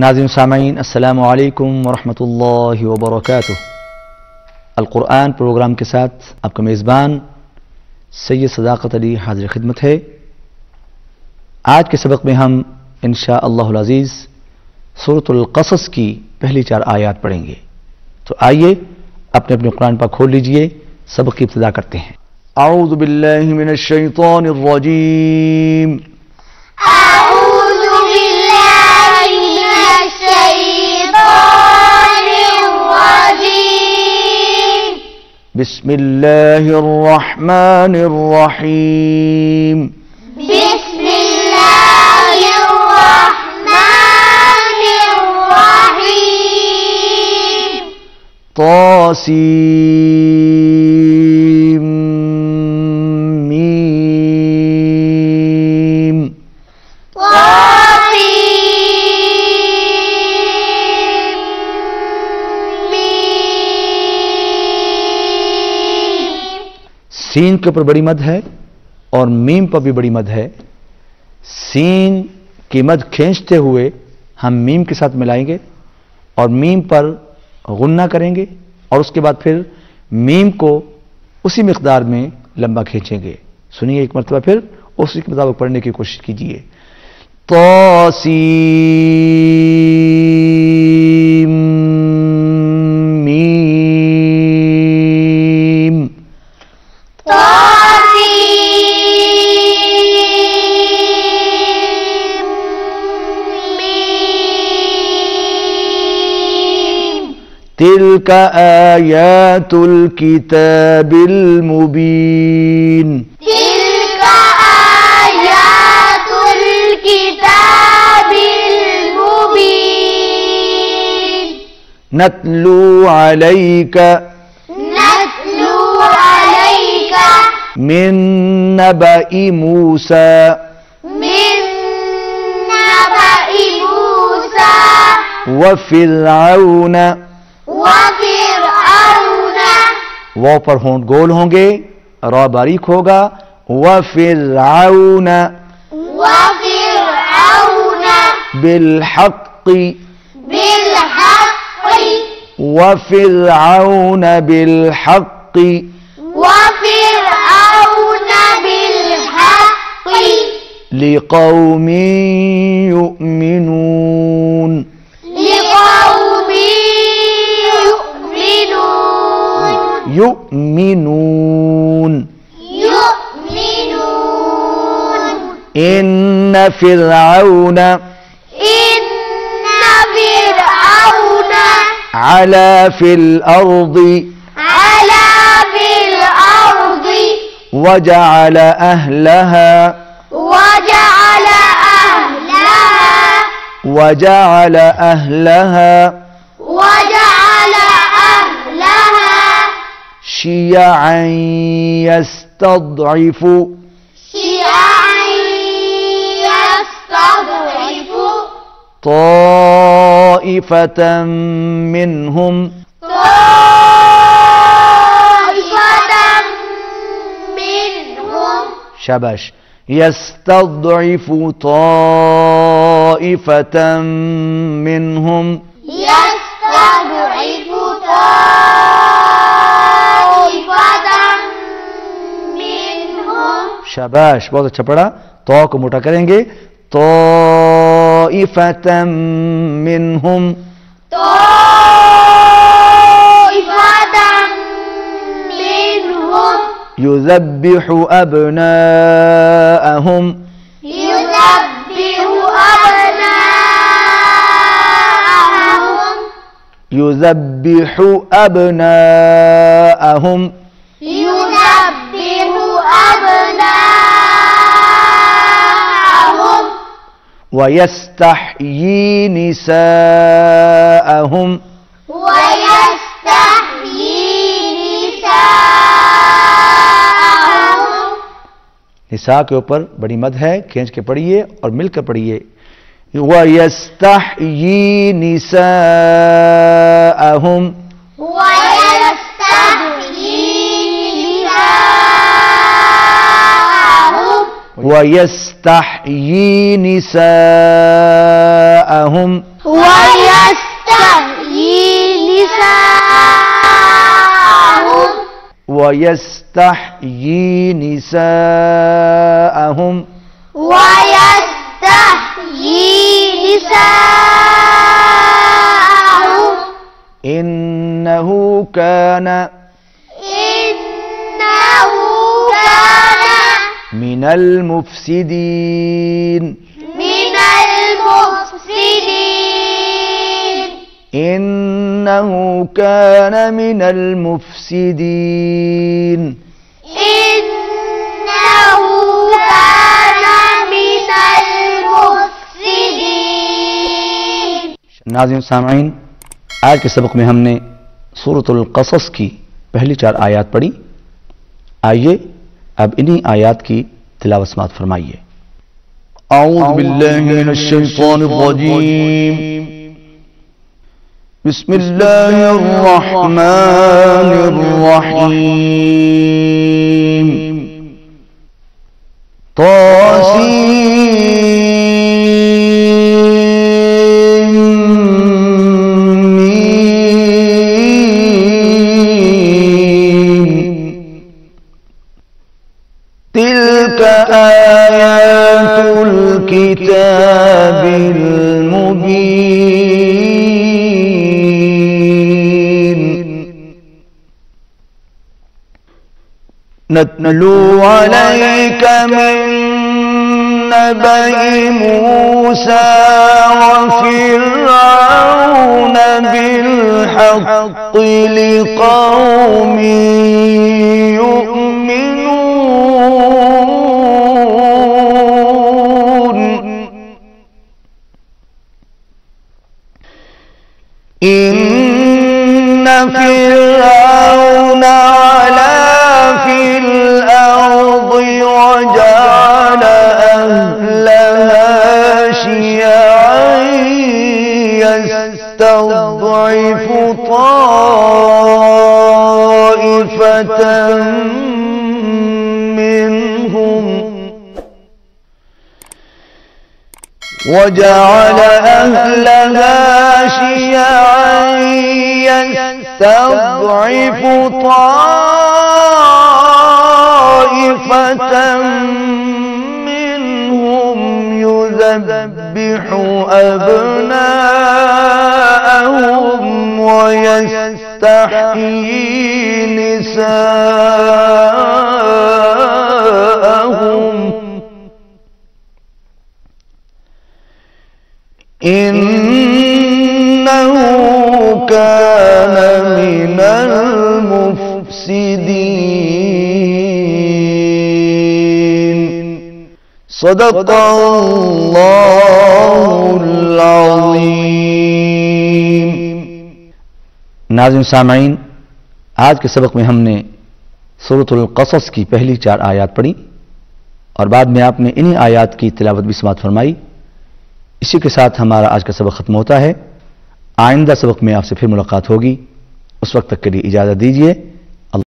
ناظرین سامعین السلام علیکم ورحمۃ اللہ وبرکاتہ۔ القرآن پروگرام کے ساتھ آپ کا میزبان سید صداقت علی حاضر خدمت ہے۔ آج کے سبق میں ہم انشاءاللہ العزیز سورۃ القصص کی پہلی 4 آیات پڑھیں گے۔ تو آئیے اپنے قرآن پاک کھول لیجئے، سبق کی ابتدا کرتے ہیں۔ اعوذ باللہ من الشیطان الرجیم، أعوذ بالله من الشيطان الرجيم بسم اللہ الرحمن الرحیم۔ بسم الله الرحمن الرحيم طاسیم سین کے اوپر بڑی مد ہے اور میم پر بھی بڑی مد ہے۔ سین کی مد کھینچتے ہوئے ہم میم کے ساتھ ملائیں گے اور میم پر غنہ کریں گے اور اس کے بعد پھر میم کو اسی مقدار میں لمبا کھینچیں گے۔ سنیے ایک مرتبہ پھر اسی کے مطابق پڑھنے کی کوشش کیجیے۔ طاسیم تلك آيات الكتاب المبين تلك آيات الكتاب المبين نتلو عليك من نبأ موسى وفرعون وہ پر ہونٹ گول ہوں گے، را باریک ہوگا۔ وفرعون بالحق وفرعون بالحق لقوم يؤمنون يؤمنون إن فرعون علا في الأرض وجعل أهلها شيعا يستضعف طائفة منهم شاباش يستضعف طائفة منهم شاباش، بہت اچھا پڑھا۔ تو کو موٹا کریں گے، طائفة منهم يذبح أبناءهم ويستحيي نساءهم نساء کے اوپر بڑی مد ہے، کھینچ کے پڑھیے اور مل کر پڑھیے۔ وَيَسْتَحْيِي نِسَاءَهُمْ وَيَسْتَحْيِي نِسَاءَهُمْ وَيَسْتَحْيِي نِسَاءَهُمْ وَيَسْتَحْيِي نِسَاءَهُمْ وَيَسْتَحْيِي نِسَاءَهُمْ إِنَّهُ كَانَ من المفسدين إنه كان من المفسدين إنه كان من المفسدين ناظرین سامعین، آج کے سبق میں ہم نے سورۃ القصص کی پہلی 4 آیات پڑھی۔ آئیے اب انہی آیات کی تلاوت سماعت فرمائیے۔ اعوذ باللہ من الشیطان الرجیم، بسم اللہ الرحمن الرحیم۔ تلك آيات الكتاب المبين نتلو عليك من نبأ موسى وفرعون بالحق لقوم إن فرعون علا في الأرض وجعل أهلها شيعا يستضعف طائفة منهم وجعل أهلها شيعا يستضعف طائفة منهم يذبح أبناءهم ويستحيي نساءهم إنه كان من المفسدين صدق اللہ العظیم۔ ناظرین سامعین، آج کے سبق میں ہم نے سورۃ القصص کی پہلی 4 آیات پڑھی اور بعد میں آپ نے انہی آیات کی تلاوت بھی سماعت فرمائی۔ اسی کے ساتھ ہمارا آج کا سبق ختم ہوتا ہے۔ آئندہ سبق میں آپ سے پھر ملاقات ہوگی، اس وقت تک کے لیے اجازت دیجیے۔